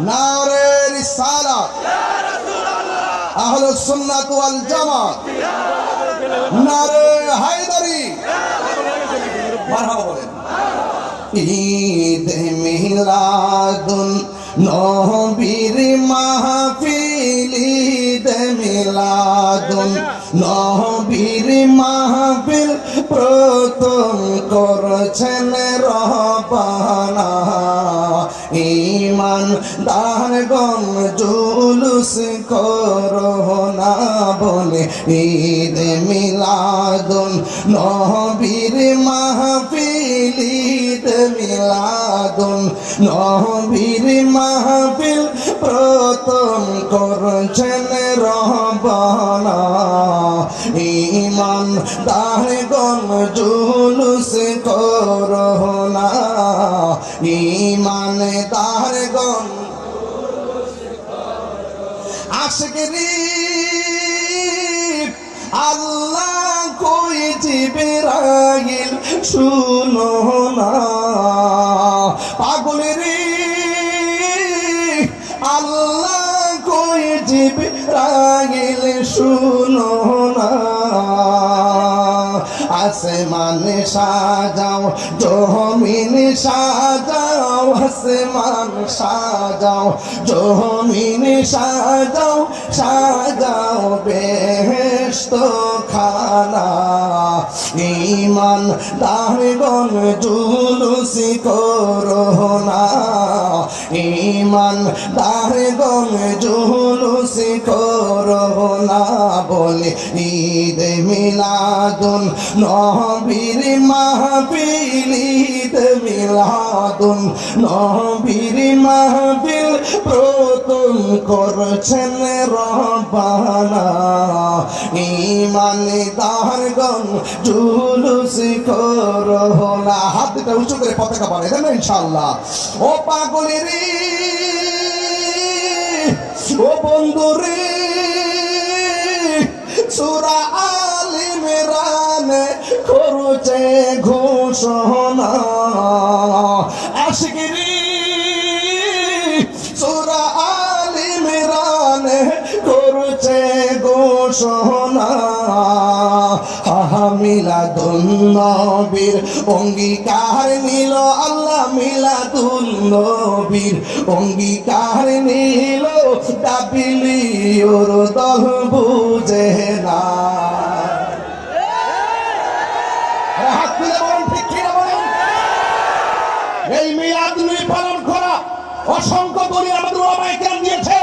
নারে রিসালাত, আহলুস সুন্নাত ওয়াল জামাত, নারে হায়দারি, মারহাবা বলেন। ঈদ মিলাদুন নবীর মাহফিল, ঈদ মিলাদুন নবীর মাহফিল প্রথম করছেন রব্বানা। ঈমান দারগণ জুলুস করোনা বলে ঈদ মিলাদুন নবীর মাহফিল, ঈদ মিলাদুন নবীর মাহফিল প্রথম করছেন রব্বানা। ঈমান দারগণ জুলুস করোনা, ঈমান দারগণ আশিকরি আল্লাহ কই জিবরাইল শুনো না, পাগলেরি আল্লাহ কই জিবরাইল শুনো না। আসমান সাজাও জমিন সাজাও, আসমান সাজাও জমিন সাজাও, সাজাও বেহেশত খানা। ঈমান দারগণ জুলুস করোনা, ঈমান দারগণ জুলুস করোনা বলে ঈদ মিলাদুন নবীর মাহফিল, ঈদ মিলাদুন নবীর মাহফিল প্রথম করছেন রব্বানা। ঈমান দারগণ জুলুস করোনা। হাত দুটো উঁচু করে পতাকা বাড়াই দেন ইনশাআল্লাহ। ও পাগলেরি, ও বন্ধুরে, সূরা আল ইমরান করছে ঘোষণা। আশিকরি সূরা আল ইমরান করছে ঘোষণা। মিলাদুন নবীর অঙ্গীকার নিল আল্লাহ, মিলাদুন নবীর অঙ্গীকার নিল, দাবিলি ওর দল বুঝে না। হাত তুলে বলেন ঠিক কিনা বলেন। এই মিলাদ নবী পালন করা অসংখ্য দলিল আমাদের উলামায়ে কেরাম দিয়েছে।